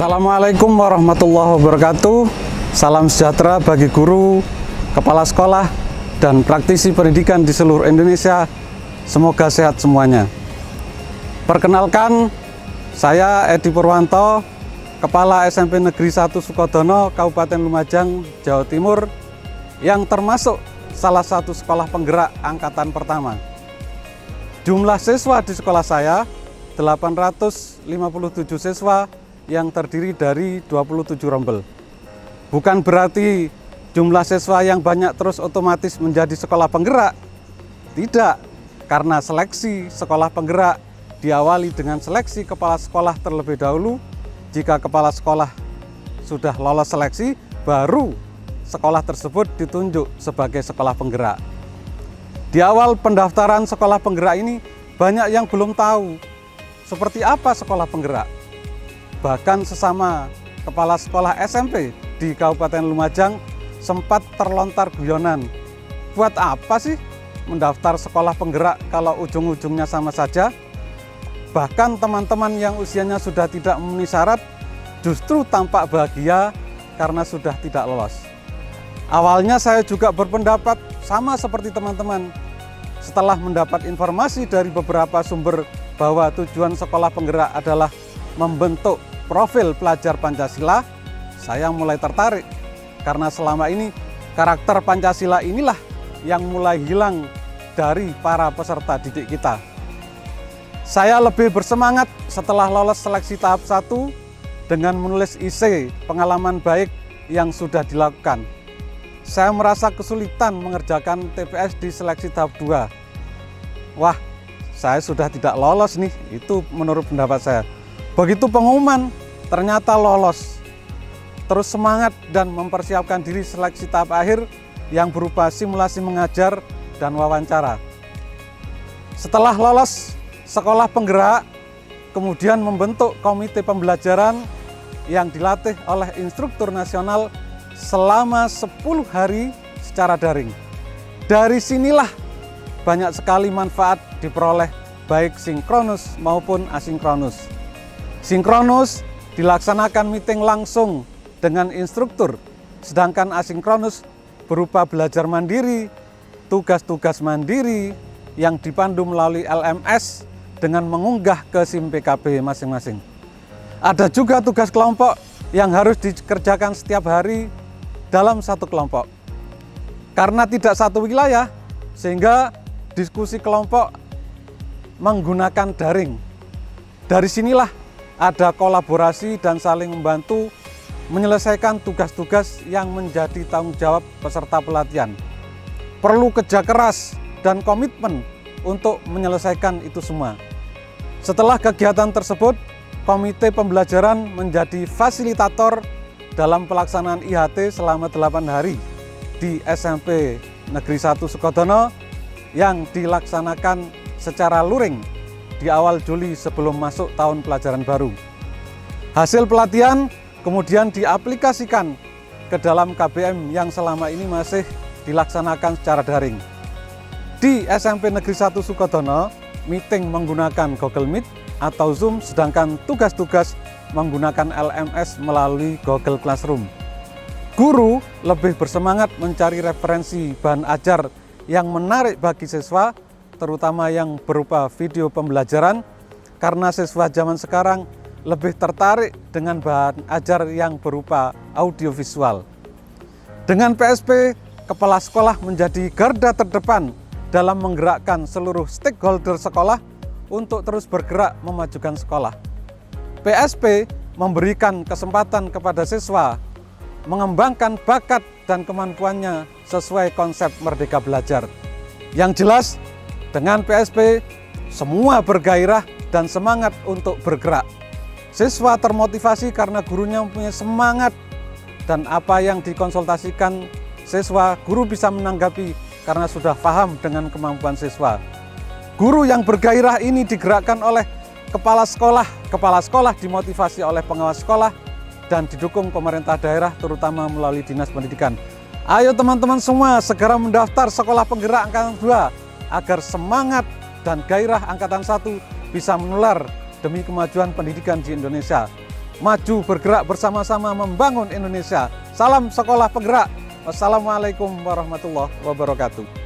Assalamualaikum warahmatullahi wabarakatuh. Salam sejahtera bagi guru, kepala sekolah, dan praktisi pendidikan di seluruh Indonesia. Semoga sehat semuanya. Perkenalkan, saya Edi Purwanto, Kepala SMP Negeri 1 Sukodono, Kabupaten Lumajang, Jawa Timur, yang termasuk salah satu sekolah penggerak angkatan pertama. Jumlah siswa di sekolah saya 857 siswa yang terdiri dari 27 rombel. Bukan berarti jumlah siswa yang banyak terus otomatis menjadi sekolah penggerak. Tidak, karena seleksi sekolah penggerak diawali dengan seleksi kepala sekolah terlebih dahulu. Jika kepala sekolah sudah lolos seleksi, baru sekolah tersebut ditunjuk sebagai sekolah penggerak. Di awal pendaftaran sekolah penggerak ini, banyak yang belum tahu seperti apa sekolah penggerak. Bahkan sesama kepala sekolah SMP di Kabupaten Lumajang sempat terlontar guyonan. Buat apa sih mendaftar sekolah penggerak kalau ujung-ujungnya sama saja? Bahkan teman-teman yang usianya sudah tidak memenuhi syarat justru tampak bahagia karena sudah tidak lolos. Awalnya saya juga berpendapat sama seperti teman-teman. Setelah mendapat informasi dari beberapa sumber bahwa tujuan sekolah penggerak adalah membentuk profil pelajar Pancasila, saya mulai tertarik karena selama ini karakter Pancasila inilah yang mulai hilang dari para peserta didik kita. Saya lebih bersemangat setelah lolos seleksi tahap 1 dengan menulis IC pengalaman baik yang sudah dilakukan. Saya merasa kesulitan mengerjakan TPS di seleksi tahap 2. Wah, saya sudah tidak lolos nih, itu menurut pendapat saya. Begitu pengumuman, ternyata lolos. Terus semangat dan mempersiapkan diri seleksi tahap akhir yang berupa simulasi mengajar dan wawancara. Setelah lolos sekolah penggerak, kemudian membentuk komite pembelajaran yang dilatih oleh instruktur nasional selama 10 hari secara daring. Dari sinilah banyak sekali manfaat diperoleh baik sinkronus maupun asinkronus. Sinkronus dilaksanakan meeting langsung dengan instruktur, sedangkan asinkronus berupa belajar mandiri, tugas-tugas mandiri yang dipandu melalui LMS dengan mengunggah ke SIM PKB masing-masing. Ada juga tugas kelompok yang harus dikerjakan setiap hari dalam satu kelompok. Karena tidak satu wilayah, sehingga diskusi kelompok menggunakan daring. Dari sinilah ada kolaborasi dan saling membantu menyelesaikan tugas-tugas yang menjadi tanggung jawab peserta pelatihan. Perlu kerja keras dan komitmen untuk menyelesaikan itu semua. Setelah kegiatan tersebut, komite pembelajaran menjadi fasilitator dalam pelaksanaan IHT selama 8 hari di SMP Negeri 1 Sukodono yang dilaksanakan secara luring di awal Juli sebelum masuk tahun pelajaran baru. Hasil pelatihan kemudian diaplikasikan ke dalam KBM yang selama ini masih dilaksanakan secara daring. Di SMP Negeri 1 Sukodono, meeting menggunakan Google Meet atau Zoom, sedangkan tugas-tugas menggunakan LMS melalui Google Classroom. Guru lebih bersemangat mencari referensi bahan ajar yang menarik bagi siswa, terutama yang berupa video pembelajaran, karena siswa zaman sekarang lebih tertarik dengan bahan ajar yang berupa audiovisual. Dengan PSP, kepala sekolah menjadi garda terdepan dalam menggerakkan seluruh stakeholder sekolah untuk terus bergerak memajukan sekolah. PSP memberikan kesempatan kepada siswa mengembangkan bakat dan kemampuannya sesuai konsep Merdeka Belajar. Yang jelas, dengan PSP, semua bergairah dan semangat untuk bergerak. Siswa termotivasi karena gurunya mempunyai semangat, dan apa yang dikonsultasikan siswa, guru bisa menanggapi karena sudah paham dengan kemampuan siswa. Guru yang bergairah ini digerakkan oleh kepala sekolah dimotivasi oleh pengawas sekolah, dan didukung pemerintah daerah terutama melalui Dinas Pendidikan. Ayo teman-teman semua segera mendaftar sekolah penggerak angkatan 2 agar semangat dan gairah angkatan 1 bisa menular demi kemajuan pendidikan di Indonesia. maju bergerak bersama-sama membangun Indonesia. Salam sekolah penggerak. Wassalamualaikum warahmatullahi wabarakatuh.